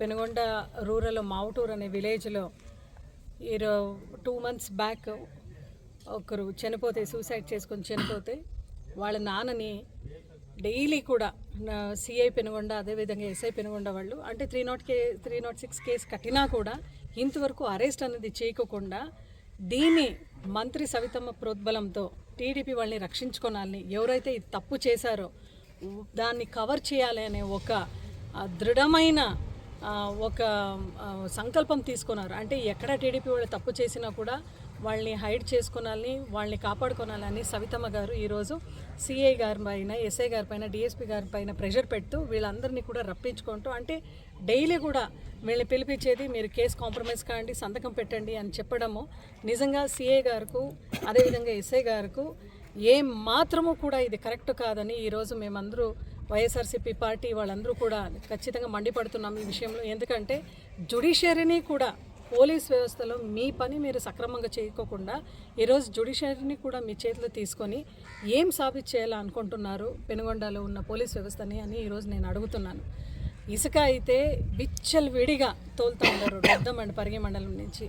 Penugonda rural మావుటూర్ అనే విలేజ్లో 2 months back ఒకరు చనిపోతే, సూసైడ్ చేసుకొని చనిపోతే వాళ్ళ నాన్నని డైలీ కూడా సిఐ పెనుగొండ అదేవిధంగా ఎస్ఐ పెనుగొండ వాళ్ళు అంటే 306 కేసు కట్టినా కూడా ఇంతవరకు అరెస్ట్ అనేది చేయకుండా దీన్ని మంత్రి సవితమ్మ ప్రోద్బలంతో టీడీపీ వాళ్ళని రక్షించుకోవాలని, ఎవరైతే ఈ తప్పు చేశారో దాన్ని కవర్ చేయాలి అనే ఒక దృఢమైన ఒక సంకల్పం తీసుకున్నారు. అంటే ఎక్కడ టీడీపీ వాళ్ళు తప్పు చేసినా కూడా వాళ్ళని హైడ్ చేసుకోవాలని, వాళ్ళని కాపాడుకోవాలని సవితమ్మ గారు ఈరోజు సిఐ గారి పైన, ఎస్ఐ గారి పైన, డిఎస్పీ గారి పైన ప్రెషర్ పెడుతూ వీళ్ళందరినీ కూడా రప్పించుకుంటూ, అంటే డైలీ కూడా వీళ్ళని పిలిపించేది, మీరు కేసు కాంప్రమైజ్ కాండి, సంతకం పెట్టండి అని చెప్పడము నిజంగా సిఐ గారికి అదేవిధంగా ఎస్ఐ గారికి ఏం మాత్రము కూడా ఇది కరెక్ట్ కాదని ఈరోజు మేమందరూ వైఎస్ఆర్సీపీ పార్టీ వాళ్ళందరూ కూడా ఖచ్చితంగా మండిపడుతున్నాం ఈ విషయంలో. ఎందుకంటే జ్యుడిషియరీని కూడా, పోలీస్ వ్యవస్థలో మీ పని మీరు సక్రమంగా చేయకోకుండా ఈరోజు జ్యుడిషియరీని కూడా మీ చేతిలో తీసుకొని ఏం సాబిత్ చేయాలనుకుంటున్నారు పెనుగొండలో ఉన్న పోలీస్ వ్యవస్థని అని ఈరోజు నేను అడుగుతున్నాను. ఇసుక అయితే విచ్చలవిడిగా తోలుతూ ఉన్నారు రొద్దం అండ్ పరిగి మండలం నుంచి.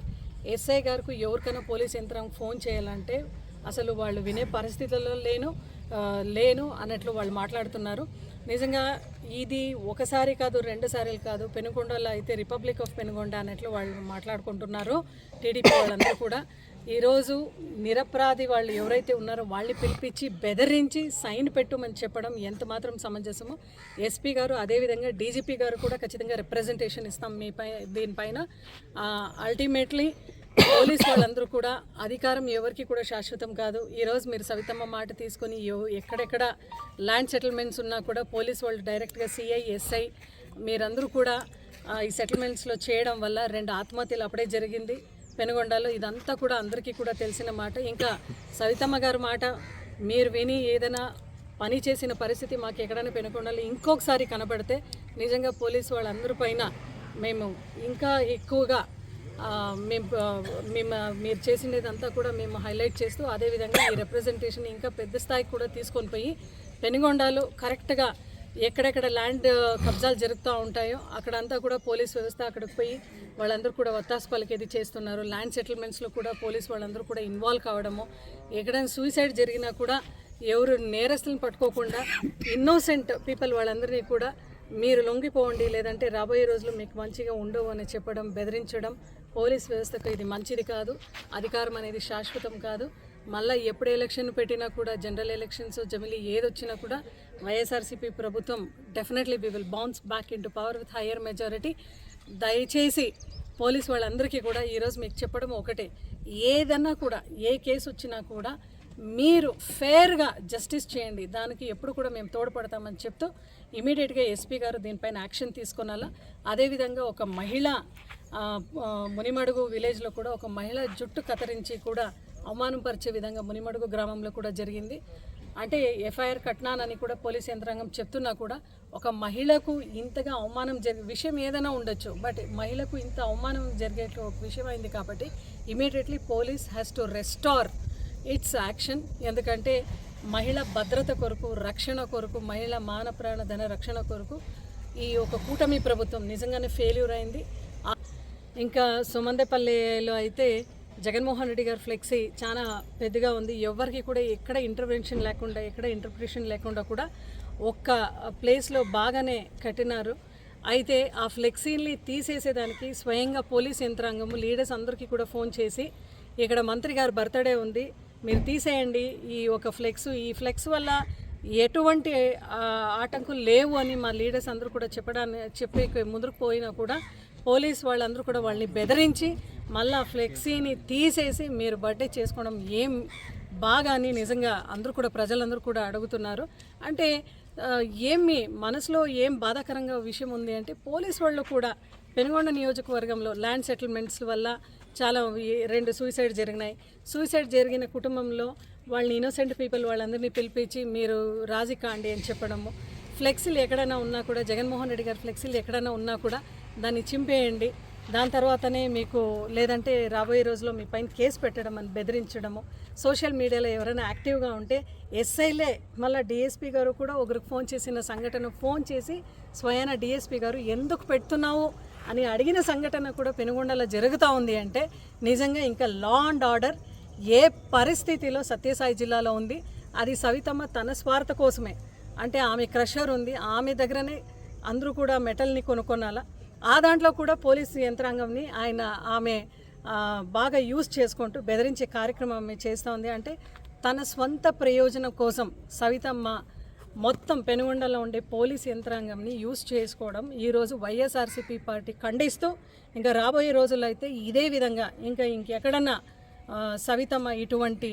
ఎస్ఐ గారికి ఎవరికైనా పోలీస్ యంత్రాంగం ఫోన్ చేయాలంటే అసలు వాళ్ళు వినే పరిస్థితుల్లో లేను అన్నట్లు వాళ్ళు మాట్లాడుతున్నారు. నిజంగా ఇది ఒకసారి కాదు, 2 సార్లు కాదు, పెనుగొండలో అయితే రిపబ్లిక్ ఆఫ్ పెనుగొండ అన్నట్లు వాళ్ళు మాట్లాడుకుంటున్నారు టీడీపీ వాళ్ళందరూ కూడా. ఈరోజు నిరపరాధి వాళ్ళు ఎవరైతే ఉన్నారో వాళ్ళని పిలిపించి బెదిరించి సైన్ పెట్టమని చెప్పడం ఎంత మాత్రం సమంజసము. ఎస్పీ గారు అదేవిధంగా డీజీపీ గారు కూడా ఖచ్చితంగా రిప్రజెంటేషన్ ఇస్తాం దీనిపైన. అల్టిమేట్లీ పోలీస్ వాళ్ళందరూ కూడా, అధికారం ఎవరికి కూడా శాశ్వతం కాదు. ఈరోజు మీరు సవితమ్మ మాట తీసుకొని ఎక్కడెక్కడ ల్యాండ్ సెటిల్మెంట్స్ ఉన్నా కూడా పోలీస్ వాళ్ళు డైరెక్ట్గా సిఐ, ఎస్ఐ మీరందరూ కూడా ఈ సెటిల్మెంట్స్లో చేయడం వల్ల 2 ఆత్మహత్యలు అప్పుడే జరిగింది పెనుగొండలో. ఇదంతా కూడా అందరికీ కూడా తెలిసిన మాట. ఇంకా సవితమ్మ గారి మాట మీరు విని ఏదైనా పని చేసిన పరిస్థితి మాకు ఎక్కడైనా పెనుగొండలో ఇంకొకసారి కనబడితే నిజంగా పోలీసు వాళ్ళందరి పైన మేము ఇంకా ఎక్కువగా మీరు చేసినదంతా కూడా మేము హైలైట్ చేస్తూ, అదేవిధంగా ఈ రిప్రజెంటేషన్ ఇంకా పెద్ద స్థాయికి కూడా తీసుకొని పోయి పెనుగొండలో కరెక్ట్గా ఎక్కడెక్కడ ల్యాండ్ కబ్జాలు జరుగుతూ ఉంటాయో అక్కడంతా కూడా పోలీస్ వ్యవస్థ అక్కడికి పోయి వాళ్ళందరూ కూడా వత్తాసు పలికేది చేస్తున్నారు. ల్యాండ్ సెటిల్మెంట్స్లో కూడా పోలీస్ వాళ్ళందరూ కూడా ఇన్వాల్వ్ కావడము, ఎక్కడైనా సూసైడ్ జరిగినా కూడా ఎవరు నేరస్తులను పట్టుకోకుండా ఇన్నోసెంట్ పీపుల్ వాళ్ళందరినీ కూడా మీరు లొంగిపోండి, లేదంటే రాబోయే రోజులు మీకు మంచిగా ఉండవు అని చెప్పడం, బెదిరించడం పోలీస్ వ్యవస్థకు ఇది మంచిది కాదు. అధికారం అనేది శాశ్వతం కాదు. మళ్ళీ ఎప్పుడు ఎలక్షన్ పెట్టినా కూడా, జనరల్ ఎలక్షన్స్ జమిలీ ఏదొచ్చినా కూడా వైఎస్ఆర్సీపీ ప్రభుత్వం definitely we will bounce back into power with higher majority. దయచేసి పోలీస్ వాళ్ళందరికీ కూడా ఈరోజు మీకు చెప్పడం ఒకటే, ఏదన్నా కూడా ఏ కేసు వచ్చినా కూడా మీరు ఫేర్గా జస్టిస్ చేయండి, దానికి ఎప్పుడు కూడా మేము తోడ్పడతామని చెప్తూ ఇమీడియట్గా ఎస్పీ గారు దీనిపైన యాక్షన్ తీసుకునాలా. అదేవిధంగా ఒక మహిళ మునిమడుగు విలేజ్లో కూడా ఒక మహిళ జుట్టు కత్తిరించి కూడా అవమానపరిచే విధంగా మునిమడుగు గ్రామంలో కూడా జరిగింది. అంటే ఎఫ్ఐఆర్ కట్నానని కూడా పోలీస్ యంత్రాంగం చెప్తున్నా కూడా ఒక మహిళకు ఇంతగా అవమానం విషయం ఏదైనా ఉండొచ్చు, బట్ మహిళకు ఇంత అవమానం జరిగే ఒక విషయం అయింది కాబట్టి immediately police has to restore it's action. ఎందుకంటే మహిళ భద్రత కొరకు, రక్షణ కొరకు, మహిళ మాన ప్రాణ ధన రక్షణ కొరకు ఈ ఒక కూటమి ప్రభుత్వం నిజంగానే ఫెయిల్యూర్ అయింది. ఇంకా సుమందేపల్లిలో అయితే జగన్మోహన్ రెడ్డి గారి ఫ్లెక్సీ చాలా పెద్దగా ఉంది. ఎవరికి కూడా ఎక్కడ ఇంటర్వెన్షన్ లేకుండా, ఎక్కడ ఇంటర్ప్రిటేషన్ లేకుండా కూడా ఒక్క ప్లేస్లో బాగానే కట్టినారు. అయితే ఆ ఫ్లెక్సీని తీసేసేదానికి స్వయంగా పోలీస్ యంత్రాంగము లీడర్స్ అందరికీ కూడా ఫోన్ చేసి, ఇక్కడ మంత్రి గారు బర్త్డే ఉంది, మీరు తీసేయండి ఈ ఒక ఫ్లెక్స్, ఈ ఫ్లెక్స్ వల్ల ఎటువంటి ఆటంకులు లేవు అని మా లీడర్స్ అందరూ కూడా చెప్పి ముందుకు పోయినా కూడా పోలీస్ వాళ్ళందరూ కూడా వాళ్ళని బెదిరించి మళ్ళీ ఫ్లెక్సీని తీసేసి మీరు బర్త్డే చేసుకోవడం ఏం బాగా అని నిజంగా అందరూ కూడా ప్రజలందరూ కూడా అడుగుతున్నారు. అంటే ఏమి మనసులో ఏం బాధాకరంగా విషయం ఉంది అంటే, పోలీస్ వాళ్ళు కూడా పెనుగొండ నియోజకవర్గంలో ల్యాండ్ సెటిల్మెంట్స్ వల్ల చాలా 2 సూసైడ్ జరిగినాయి. సూసైడ్ జరిగిన కుటుంబంలో వాళ్ళని ఇన్నోసెంట్ పీపుల్ వాళ్ళందరినీ పిలిపించి మీరు రాజీ కాండి అని చెప్పడము, ఫ్లెక్సీలు ఎక్కడైనా ఉన్నా కూడా, జగన్మోహన్ రెడ్డి గారి ఫ్లెక్సీలు ఎక్కడైనా ఉన్నా కూడా దాన్ని చింపేయండి, దాని తర్వాతనే మీకు, లేదంటే రాబోయే రోజుల్లో మీ పైన కేసు పెట్టడం అని బెదిరించడము. సోషల్ మీడియాలో ఎవరైనా యాక్టివ్గా ఉంటే ఎస్ఐలే మళ్ళీ డిఎస్పీ గారు కూడా ఒకరికి ఫోన్ చేసిన సంఘటన ఫోన్ చేసి స్వయాన డిఎస్పీ గారు ఎందుకు పెడుతున్నావు అని అడిగిన సంఘటన కూడా పెనుగొండలో జరుగుతూ ఉంది అంటే నిజంగా ఇంకా లా అండ్ ఆర్డర్ ఏ పరిస్థితిలో సత్యసాయి జిల్లాలో ఉంది. అది సవితమ్మ తన స్వార్థ కోసమే, అంటే ఆమె క్రషర్ ఉంది, ఆమె దగ్గరనే అందరూ కూడా మెటల్ని కొనుక్కొనాలా, ఆ దాంట్లో కూడా పోలీసు యంత్రాంగంని ఆమె బాగా యూజ్ చేసుకుంటూ బెదిరించే కార్యక్రమం చేస్తూ ఉంది. అంటే తన స్వంత ప్రయోజనం కోసం సవితమ్మ మొత్తం పెనుగొండలో ఉండే పోలీస్ యంత్రాంగంని యూజ్ చేసుకోవడం ఈరోజు వైఎస్ఆర్సీపీ పార్టీ ఖండిస్తూ ఇంకా రాబోయే రోజుల్లో అయితే ఇదే విధంగా ఇంకెక్కడన్నా సవితమ్మ ఇటువంటి